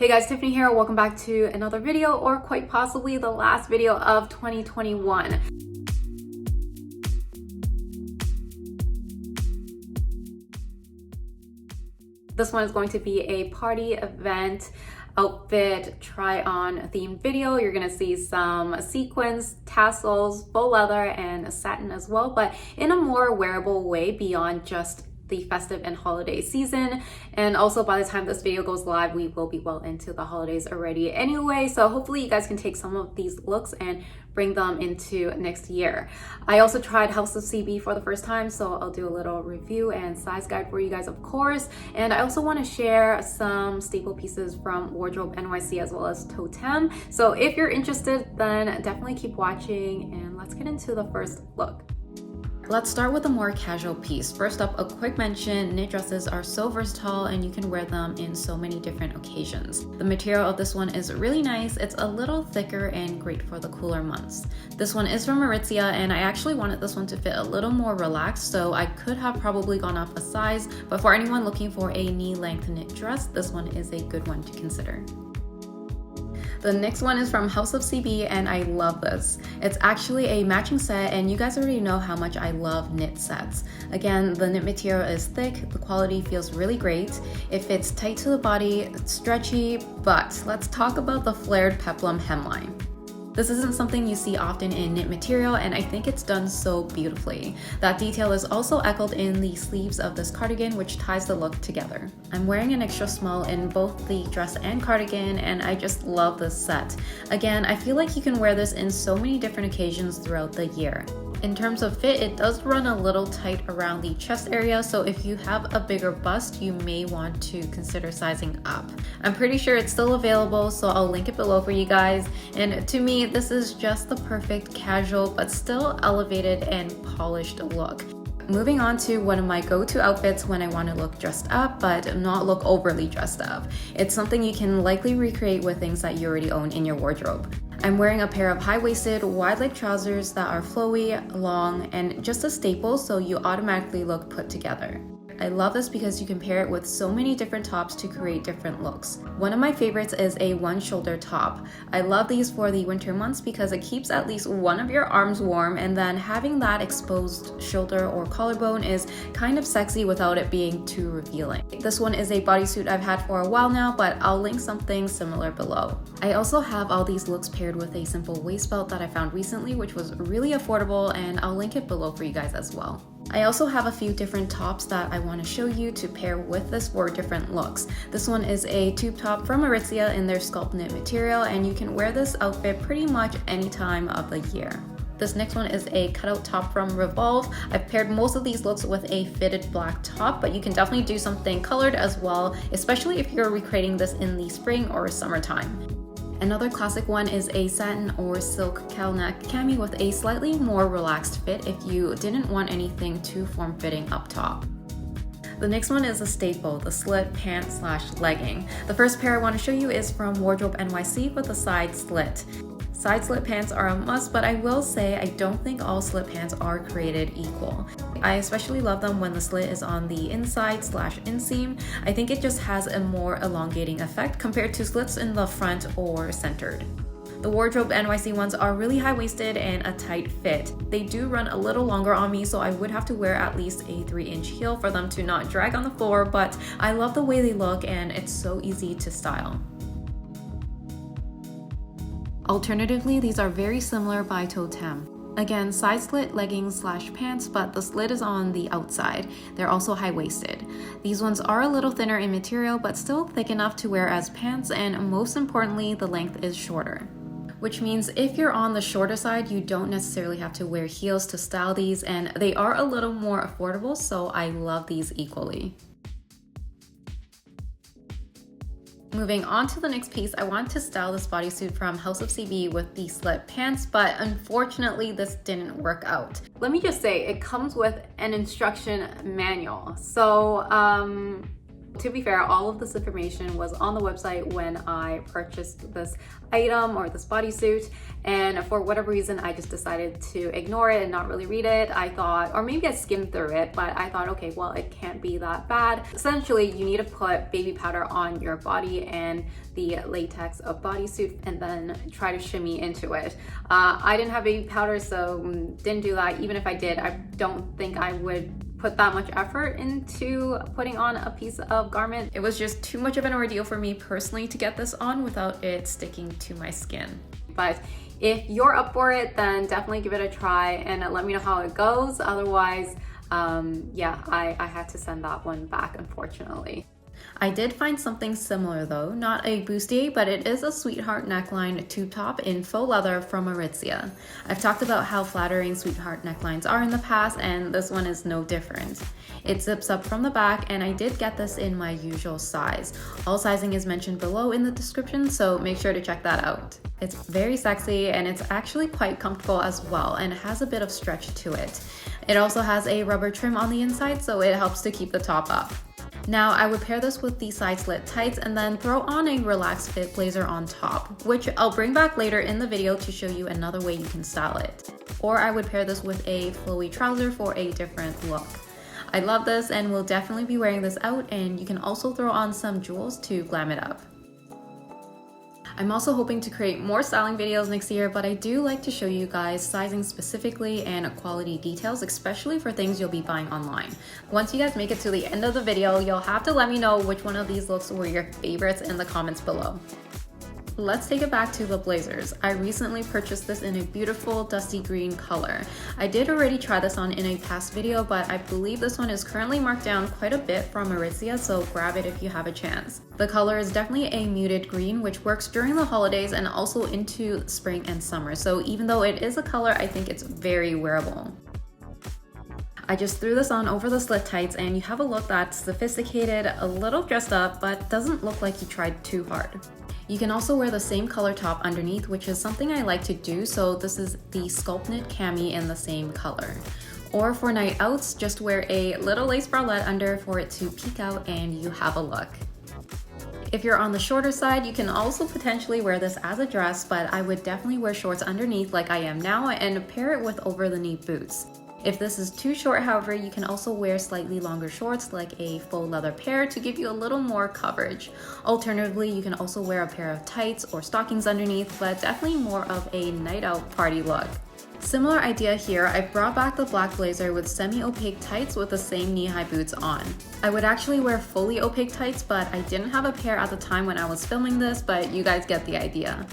Hey guys, Tiffany here. Welcome back to another video, or quite possibly the last video of 2021. This one is going to be a party event outfit try on themed video. You're gonna see some sequins, tassels, faux leather, and satin as well, but in a more wearable way beyond just the festive and holiday season. And also by the time this video goes live, we will be well into the holidays already anyway, so hopefully you guys can take some of these looks and bring them into next year. I also tried House of CB for the first time, so I'll do a little review and size guide for you guys, of course. And I also want to share some staple pieces from Wardrobe NYC as well as Totem. So if you're interested, then definitely keep watching, and let's get into the first look. Let's start with a more casual piece. First up, a quick mention: knit dresses are so versatile and you can wear them in so many different occasions. The material of this one is really nice. It's a little thicker and great for the cooler months. This one is from Aritzia, and I actually wanted this one to fit a little more relaxed, so I could have probably gone up a size, but for anyone looking for a knee-length knit dress, this one is a good one to consider. The next one is from House of CB, and I love this. It's actually a matching set, and you guys already know how much I love knit sets. Again, the knit material is thick, the quality feels really great. It fits tight to the body, it's stretchy, but let's talk about the flared peplum hemline. This isn't something you see often in knit material, and I think it's done so beautifully. That detail is also echoed in the sleeves of this cardigan, which ties the look together. I'm wearing an extra small in both the dress and cardigan, and I just love this set. Again, I feel like you can wear this in so many different occasions throughout the year. In terms of fit, it does run a little tight around the chest area, so if you have a bigger bust, you may want to consider sizing up. I'm pretty sure it's still available, so I'll link it below for you guys. And to me, this is just the perfect casual but still elevated and polished look. Moving on to one of my go-to outfits when I want to look dressed up but not look overly dressed up. It's something you can likely recreate with things that you already own in your wardrobe. I'm wearing a pair of high-waisted, wide-leg trousers that are flowy, long, and just a staple, so you automatically look put together. I love this because you can pair it with so many different tops to create different looks. One of my favorites is a one-shoulder top. I love these for the winter months because it keeps at least one of your arms warm, and then having that exposed shoulder or collarbone is kind of sexy without it being too revealing. This one is a bodysuit I've had for a while now, but I'll link something similar below. I also have all these looks paired with a simple waist belt that I found recently, which was really affordable, and I'll link it below for you guys as well. I also have a few different tops that I want to show you to pair with this for different looks. This one is a tube top from Aritzia in their sculpt knit material, and you can wear this outfit pretty much any time of the year. This next one is a cutout top from Revolve. I've paired most of these looks with a fitted black top, but you can definitely do something colored as well, especially if you're recreating this in the spring or summertime. Another classic one is a satin or silk cowl neck cami with a slightly more relaxed fit if you didn't want anything too form-fitting up top. The next one is a staple, the slit pant/legging. The first pair I want to show you is from Wardrobe NYC with a side slit. Side slit pants are a must, but I will say I don't think all slit pants are created equal. I especially love them when the slit is on the inside/inseam. I think it just has a more elongating effect compared to slits in the front or centered. The Wardrobe NYC ones are really high-waisted and a tight fit. They do run a little longer on me, so I would have to wear at least a 3-inch heel for them to not drag on the floor, but I love the way they look and it's so easy to style. Alternatively, these are very similar by Totem. Again, side slit leggings/pants, but the slit is on the outside. They're also high-waisted. These ones are a little thinner in material, but still thick enough to wear as pants, and most importantly, the length is shorter. Which means if you're on the shorter side, you don't necessarily have to wear heels to style these, and they are a little more affordable, so I love these equally. Moving on to the next piece, I want to style this bodysuit from House of CB with the slit pants, but unfortunately this didn't work out. Let me just say, it comes with an instruction manual. So To be fair, all of this information was on the website when I purchased this item or this bodysuit, and for whatever reason I just decided to ignore it and not really read it. I thought, or maybe I skimmed through it, but I thought, okay, well, it can't be that bad. Essentially, you need to put baby powder on your body and the latex bodysuit and then try to shimmy into it. I didn't have baby powder, so didn't do that. Even if I did, I don't think I would put that much effort into putting on a piece of garment. It was just too much of an ordeal for me personally to get this on without it sticking to my skin. But if you're up for it, then definitely give it a try and let me know how it goes. Otherwise, yeah, I had to send that one back, unfortunately. I did find something similar though, not a bustier, but it is a sweetheart neckline tube top in faux leather from Aritzia. I've talked about how flattering sweetheart necklines are in the past, and this one is no different. It zips up from the back, and I did get this in my usual size. All sizing is mentioned below in the description, so make sure to check that out. It's very sexy and it's actually quite comfortable as well, and it has a bit of stretch to it. It also has a rubber trim on the inside, so it helps to keep the top up. Now, I would pair this with the side slit tights and then throw on a relaxed fit blazer on top, which I'll bring back later in the video to show you another way you can style it. Or I would pair this with a flowy trouser for a different look. I love this and will definitely be wearing this out, and you can also throw on some jewels to glam it up. I'm also hoping to create more styling videos next year, but I do like to show you guys sizing specifically and quality details, especially for things you'll be buying online. Once you guys make it to the end of the video, you'll have to let me know which one of these looks were your favorites in the comments below. Let's take it back to the blazers. I recently purchased this in a beautiful dusty green color. I did already try this on in a past video, but I believe this one is currently marked down quite a bit from Aritzia, so grab it if you have a chance. The color is definitely a muted green, which works during the holidays and also into spring and summer. So even though it is a color, I think it's very wearable. I just threw this on over the slit tights and you have a look that's sophisticated, a little dressed up, but doesn't look like you tried too hard. You can also wear the same color top underneath, which is something I like to do, so this is the sculpt knit cami in the same color. Or for night outs, just wear a little lace bralette under for it to peek out and you have a look. If you're on the shorter side, you can also potentially wear this as a dress, but I would definitely wear shorts underneath like I am now and pair it with over the knee boots. If this is too short, however, you can also wear slightly longer shorts like a faux leather pair to give you a little more coverage. Alternatively, you can also wear a pair of tights or stockings underneath, but definitely more of a night out party look. Similar idea here, I brought back the black blazer with semi-opaque tights with the same knee-high boots on. I would actually wear fully opaque tights, but I didn't have a pair at the time when I was filming this, but you guys get the idea.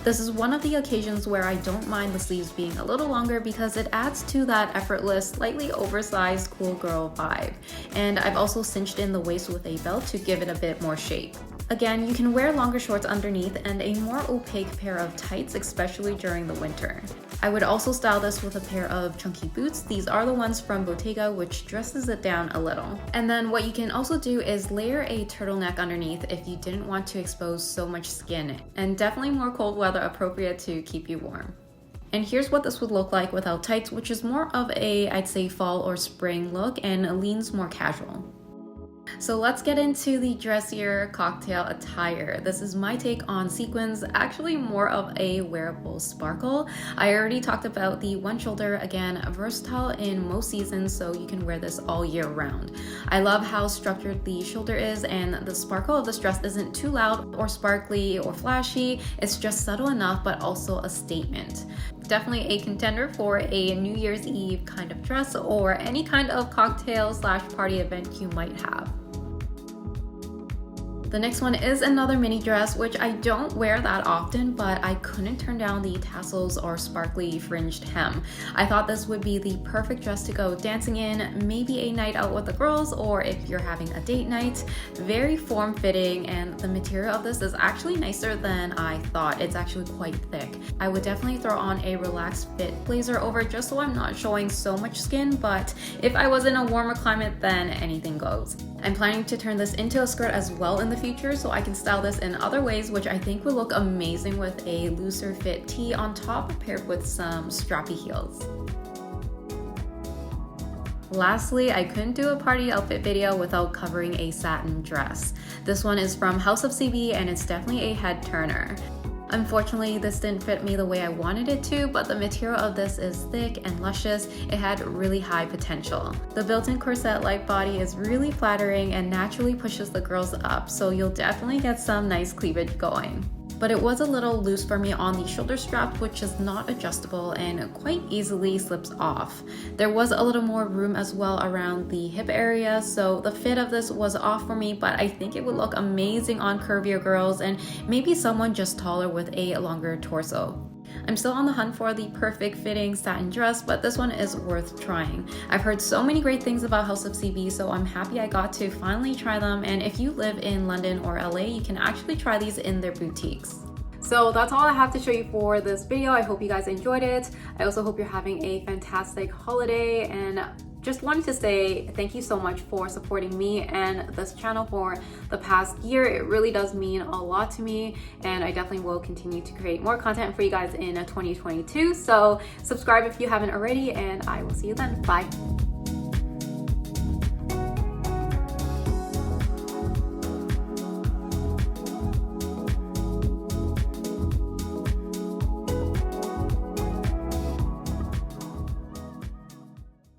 This is one of the occasions where I don't mind the sleeves being a little longer because it adds to that effortless, slightly oversized cool girl vibe. And I've also cinched in the waist with a belt to give it a bit more shape. Again, you can wear longer shorts underneath and a more opaque pair of tights, especially during the winter. I would also style this with a pair of chunky boots. These are the ones from Bottega, which dresses it down a little. And then what you can also do is layer a turtleneck underneath if you didn't want to expose so much skin, and definitely more cold weather appropriate to keep you warm. And here's what this would look like without tights, which is more of a, I'd say, fall or spring look and leans more casual. So let's get into the dressier cocktail attire. This is my take on sequins, actually more of a wearable sparkle. I already talked about the one shoulder, again, versatile in most seasons, so you can wear this all year round. I love how structured the shoulder is, and the sparkle of this dress isn't too loud or sparkly or flashy. It's just subtle enough, but also a statement. Definitely a contender for a New Year's Eve kind of dress or any kind of cocktail / party event you might have. The next one is another mini dress, which I don't wear that often, but I couldn't turn down the tassels or sparkly fringed hem. I thought this would be the perfect dress to go dancing in, maybe a night out with the girls, or if you're having a date night. Very form-fitting, and the material of this is actually nicer than I thought. It's actually quite thick. I would definitely throw on a relaxed fit blazer over just so I'm not showing so much skin, but if I was in a warmer climate, then anything goes. I'm planning to turn this into a skirt as well in the future, so I can style this in other ways, which I think would look amazing with a looser fit tee on top paired with some strappy heels. Lastly, I couldn't do a party outfit video without covering a satin dress. This one is from House of CB and it's definitely a head turner. Unfortunately, this didn't fit me the way I wanted it to, but the material of this is thick and luscious. It had really high potential. The built-in corset-like body is really flattering and naturally pushes the girls up, so you'll definitely get some nice cleavage going. But it was a little loose for me on the shoulder strap, which is not adjustable and quite easily slips off. There was a little more room as well around the hip area, so the fit of this was off for me, but I think it would look amazing on curvier girls and maybe someone just taller with a longer torso. I'm still on the hunt for the perfect fitting satin dress, but this one is worth trying. I've heard so many great things about House of CB, so I'm happy I got to finally try them. And if you live in London or LA, you can actually try these in their boutiques. So that's all I have to show you for this video. I hope you guys enjoyed it. I also hope you're having a fantastic holiday, and just wanted to say thank you so much for supporting me and this channel for the past year. It really does mean a lot to me, and I definitely will continue to create more content for you guys in 2022. So subscribe if you haven't already, and I will see you then. Bye.